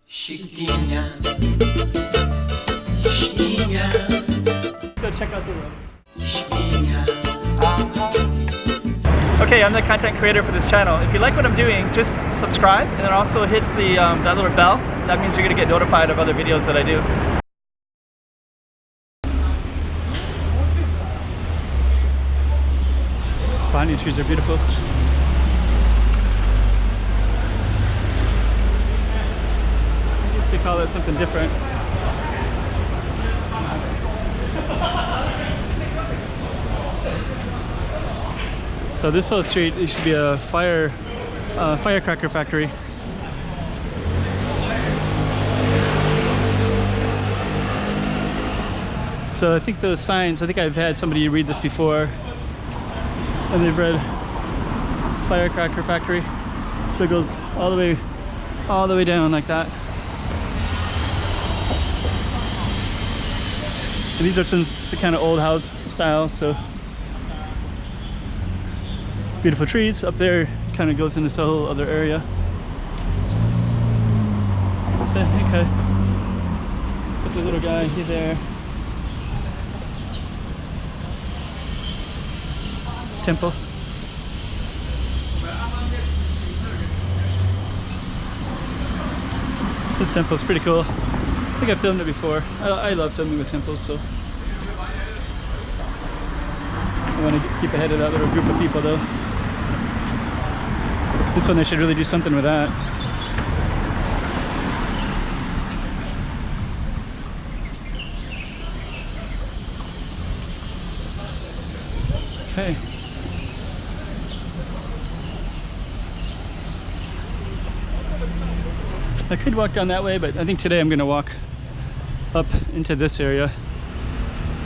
Chiquinha, Chiquinha. Go check out the room. Chiquinha. Okay, I'm the content creator for this channel. If you like what I'm doing, just subscribe and then also hit the that little bell. That means you're gonna get notified of other videos that I do. Banyan trees are beautiful. I guess they call it something different. So this whole street used to be a firecracker factory. So I think those signs, I think I've had somebody read this before, and they've read firecracker factory. So it goes all the way down like that. And these are some kind of old house style, so beautiful trees. Up there kind of goes into this whole other area. So, okay. Put the little guy there. Temple. This temple is pretty cool. I think I've filmed it before. I love filming with temples, so I want to keep ahead of that little group of people though. This one, they should really do something with that. Okay. I could walk down that way, but I think today I'm going to walk up into this area.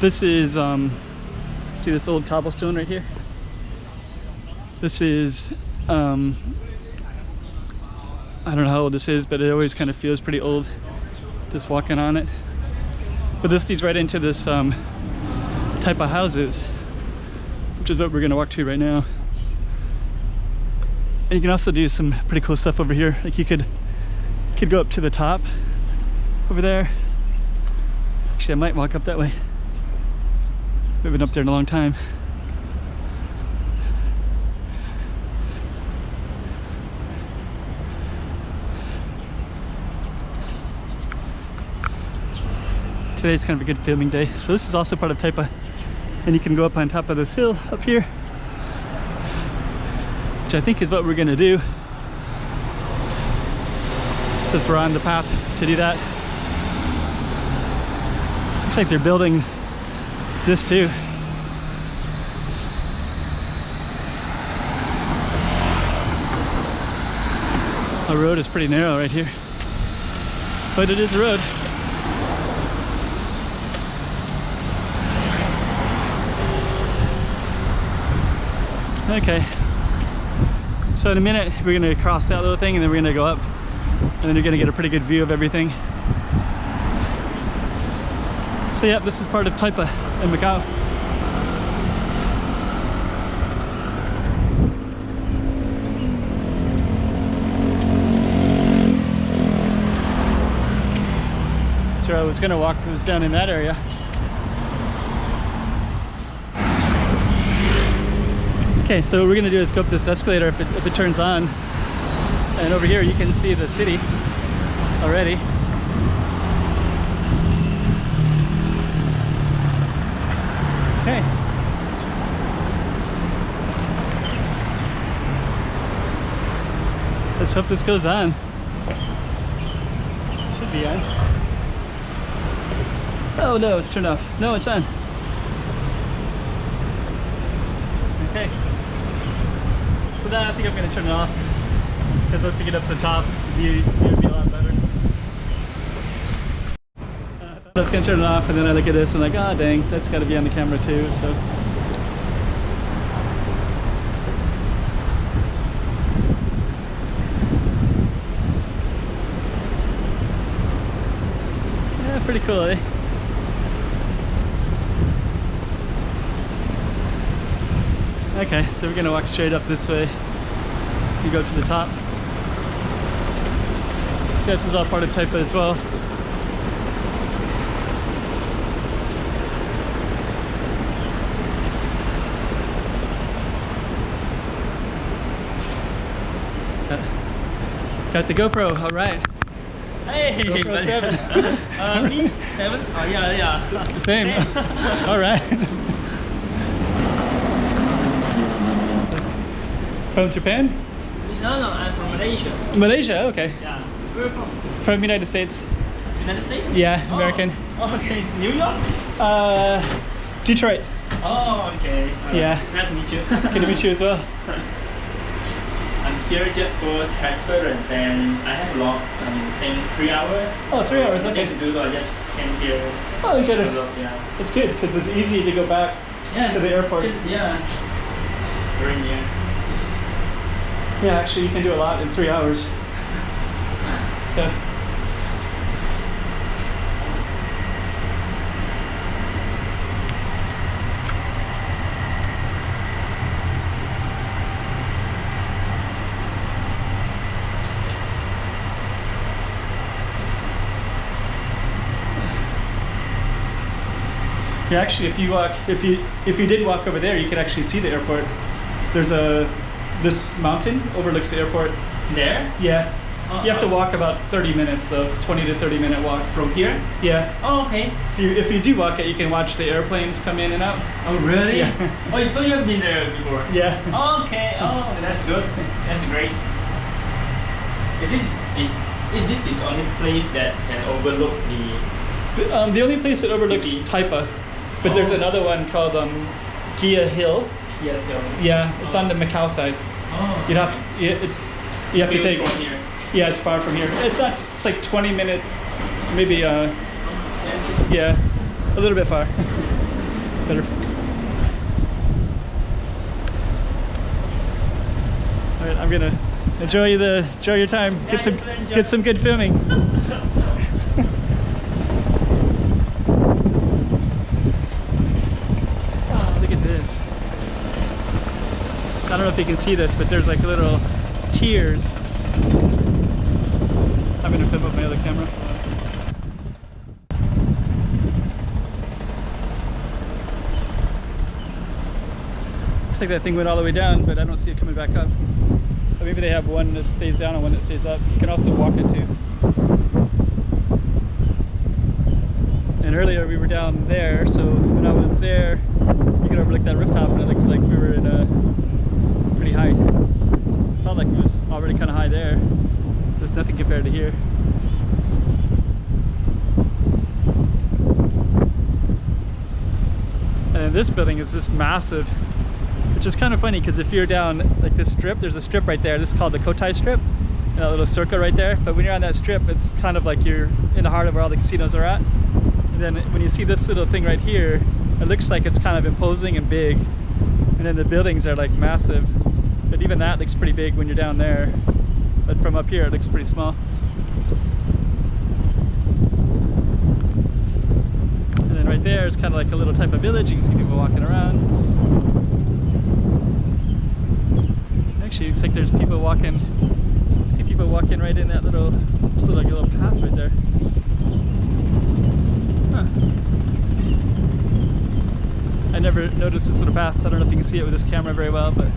This is, see this old cobblestone right here? This is, I don't know how old this is, but it always kind of feels pretty old just walking on it. But this leads right into this type of houses, which is what we're going to walk to right now. And you can also do some pretty cool stuff over here. Like you could go up to the top over there. Actually, I might walk up that way. We've been up there in a long time. Today's kind of a good filming day. So this is also part of Taipa. And you can go up on top of this hill up here, which I think is what we're gonna do, since we're on the path to do that. Looks like they're building this too. The road is pretty narrow right here, but it is a road. Okay, so in a minute we're gonna cross that little thing and then we're gonna go up, and then you're gonna get a pretty good view of everything. So yeah, this is part of Taipa in Macau. So I was gonna walk, it was down in that area. Okay, so what we're gonna do is go up this escalator if it turns on. And over here you can see the city already. Okay. Let's hope this goes on. Should be on. Oh no, it's turned off. No, it's on. Okay. So now I think I'm going to turn it off, because once we get up to the top, the view will be a lot better. I was going to turn it off, and then I look at this and I'm like, ah, dang, that's got to be on the camera too. So yeah, pretty cool, eh? Okay, so we're gonna walk straight up this way. You go to the top. So this is all part of Taipa as well. Got the GoPro, all right. Hey, GoPro7. Me? 7? Oh, yeah. Same. All right. From Japan? No, I'm from Malaysia. Malaysia, okay. Yeah. Where are you from? From United States. United States? Yeah, American. Oh, okay. New York? Detroit. Oh, okay. Yeah. Nice to meet you. Good to meet you as well. I'm here just for transference and I have a lot, in 3 hours. Oh, 3 hours, okay. To do, so I just came here. Oh, you Yeah. It's good because it's easy to go back to the airport. Yeah. Very near. Yeah, actually, you can do a lot in 3 hours. So. Yeah, actually, if you did walk over there, you could actually see the airport. There's this mountain overlooks the airport. There? Yeah. You have to walk about 30 minutes though, 20 to 30 minute walk. From here? Yeah. Oh, okay. If you do walk it, you can watch the airplanes come in and out. Oh, really? Yeah. Oh, so you have been there before? Yeah. Oh, okay. Oh, that's good. That's great. Is this the only place that can overlook The only place that overlooks City. Taipa, but there's another one called Gia Hill. Hill? Yeah, it's on the Macau side. Oh. You have to take. From here. Yeah, it's far from here. It's not. It's like 20 minute, maybe. Yeah, a little bit far. Better. All right, I'm gonna enjoy your time. Get some good filming. Oh, look at this. I don't know if you can see this, but there's like little tiers. I'm gonna film with my other camera. Looks like that thing went all the way down, but I don't see it coming back up. Or maybe they have one that stays down and one that stays up. You can also walk it too. And earlier we were down there, so when I was there, you could overlook that rooftop and it looks like we were in a pretty high. Felt like it was already kind of high there. There's nothing compared to here. And this building is just massive, which is kind of funny because if you're down like this strip, there's a strip right there. This is called the Cotai Strip, that little circle right there. But when you're on that strip, it's kind of like you're in the heart of where all the casinos are at. And then when you see this little thing right here, it looks like it's kind of imposing and big. And then the buildings are like massive. But even that looks pretty big when you're down there. But from up here, it looks pretty small. And then right there is kind of like a little type of village. You can see people walking around. Actually, it looks like there's people walking. You see people walking right in that little, just like a little path right there. Huh. I never noticed this little path. I don't know if you can see it with this camera very well, but.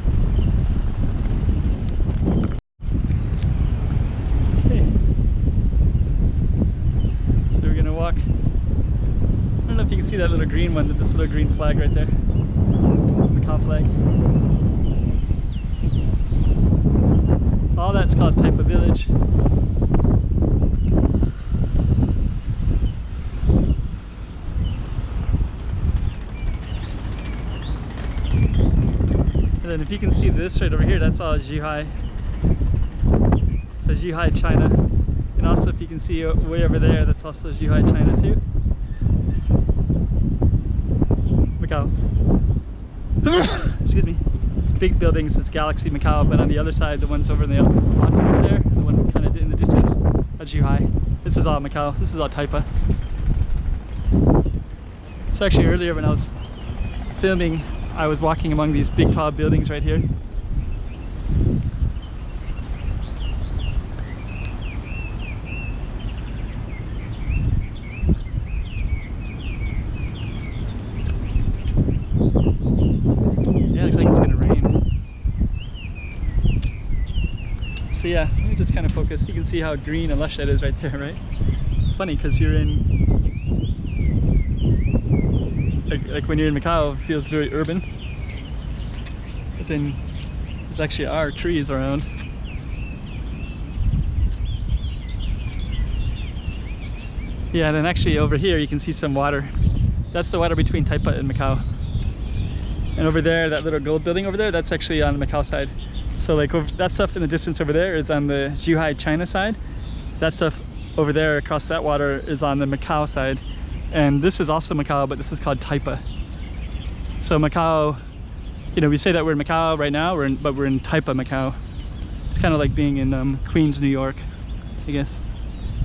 Walk. I don't know if you can see that little green one, this little green flag right there. Macau flag. So all that's called Taipa Village. And then if you can see this right over here, that's all Zhuhai. So Zhuhai, China. And also if you can see way over there, that's also Zhuhai, China too. Macau. Excuse me. It's big buildings, it's Galaxy Macau, but on the other side, the ones over in the mountain over there, the one kind of in the distance, are Zhuhai. This is all Macau, this is all Taipa. So actually earlier when I was filming, I was walking among these big tall buildings right here. yeah, let me just kind of focus. You can see how green and lush that is right there, right? It's funny because you're in, like when you're in Macau, it feels very urban. But then there's actually are trees around. Yeah, and then actually over here you can see some water. That's the water between Taipa and Macau. And over there, that little gold building over there, that's actually on the Macau side. So like that stuff in the distance over there is on the Zhuhai China side. That stuff over there across that water is on the Macau side. And this is also Macau, but this is called Taipa. So Macau, you know, we say that we're in Macau right now, but we're in Taipa, Macau. It's kind of like being in Queens, New York, I guess.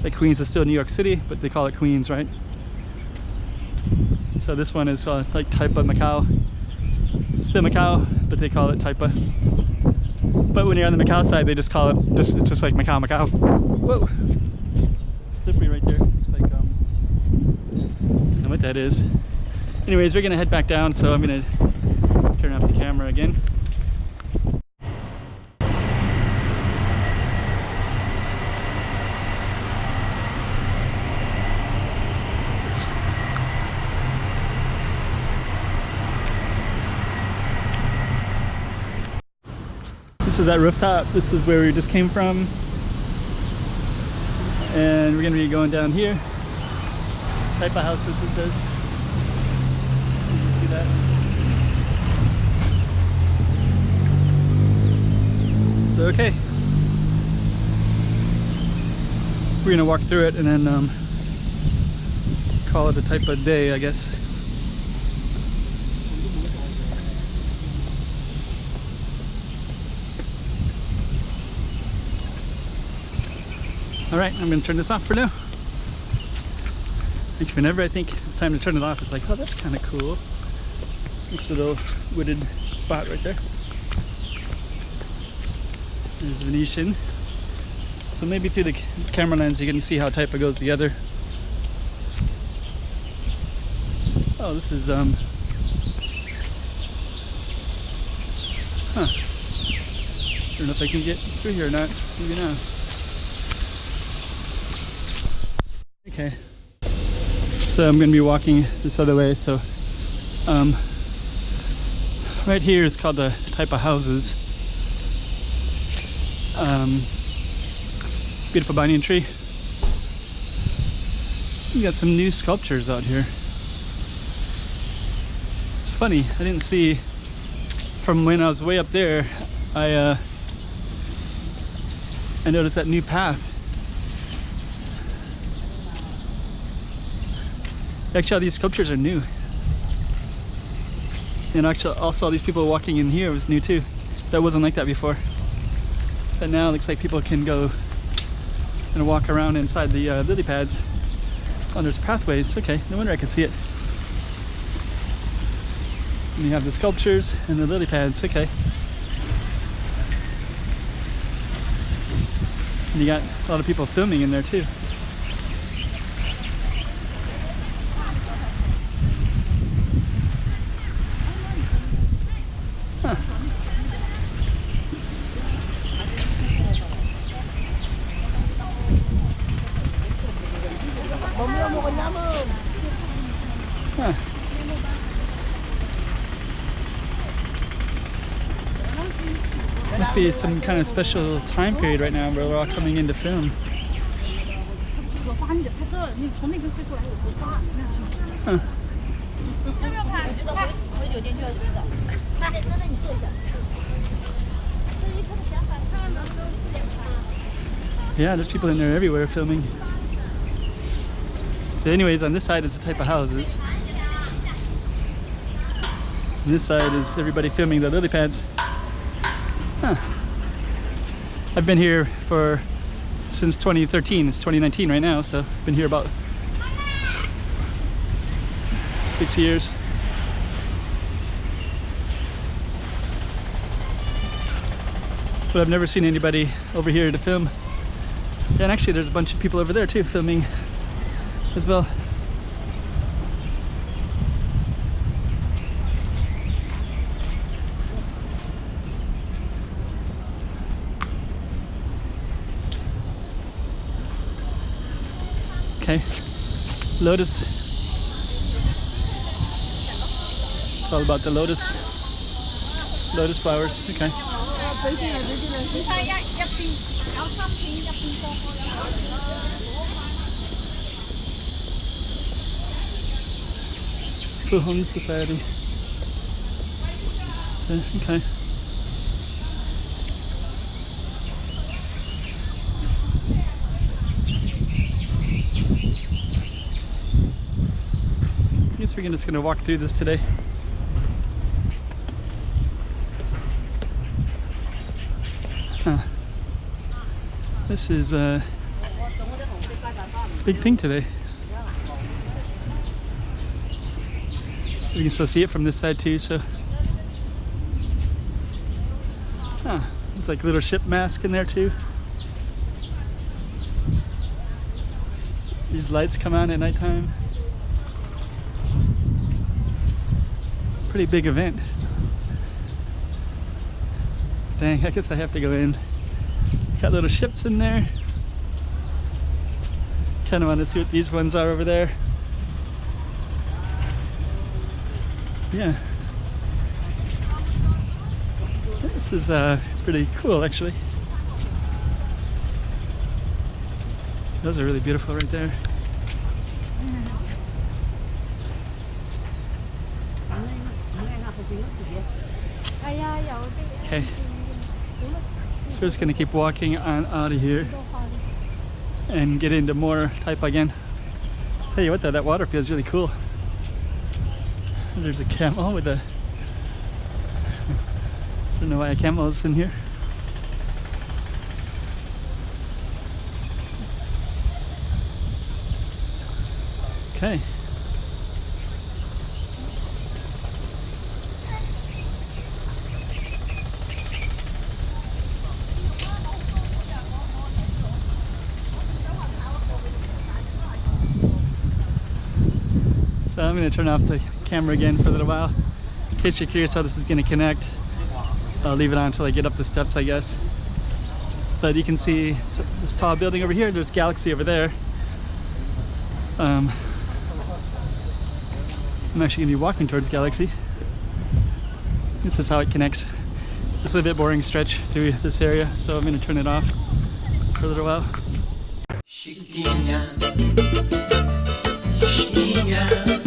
Like Queens is still New York City, but they call it Queens, right? So this one is like Taipa, Macau. Still Macau, but they call it Taipa. But when you're on the Macau side, they just call it, it's just like Macau, Macau. Whoa! Slippery right there. Looks like, I don't know what that is. Anyways, we're gonna head back down, so I'm gonna turn off the camera again. This is that rooftop. This is where we just came from. And we're gonna be going down here. Taipa houses, it says. So you can see that. So, okay. We're gonna walk through it and then call it a Taipa day, I guess. Alright, I'm going to turn this off for now. Like whenever I think it's time to turn it off, it's like, oh, that's kind of cool. This little wooded spot right there. There's Venetian. So maybe through the camera lens you can see how Taipa goes together. Oh, this is, huh. I don't know if I can get through here or not. Maybe not. Okay, so I'm going to be walking this other way. So right here is called the Taipa houses. Beautiful banyan tree. We got some new sculptures out here. It's funny, I didn't see from when I was way up there. I noticed that new path. Actually, all these sculptures are new. And actually, also all these people walking in here was new too. That wasn't like that before. But now it looks like people can go and walk around inside the lily pads. Oh, there's pathways. Okay, no wonder I could see it. And you have the sculptures and the lily pads. Okay. And you got a lot of people filming in there too. Huh. Must be some kind of special time period right now where we're all coming in to film. Huh. Yeah, there's people in there everywhere filming. So anyways, on this side is the Taipa houses. And this side is everybody filming the lily pads. Huh. I've been here since 2013. It's 2019 right now, so I've been here about 6 years. But I've never seen anybody over here to film. Yeah, and actually there's a bunch of people over there too filming as well. Okay. Lotus. It's all about the lotus flowers. Okay. Home Society. Okay. I guess we're just gonna walk through this today. Huh. This is a big thing today. You can still see it from this side too, so. Huh. There's like a little ship mask in there too. These lights come on at nighttime. Pretty big event. Dang, I guess I have to go in. Got little ships in there. Kind of want to see what these ones are over there. Yeah. This is pretty cool actually. Those are really beautiful right there. Okay. So we're just gonna keep walking on out of here and get into more Taipa again. Tell you what though, that water feels really cool. There's a camel with a... I don't know why a camel is in here. Okay. So I'm going to turn off the camera again for a little while. In case you're curious how this is going to connect, I'll leave it on until I get up the steps, I guess. But you can see this tall building over here, there's Galaxy over there. I'm actually going to be walking towards Galaxy. This is how it connects. It's a little bit boring stretch through this area, so I'm going to turn it off for a little while. Chiquinha, chiquinha.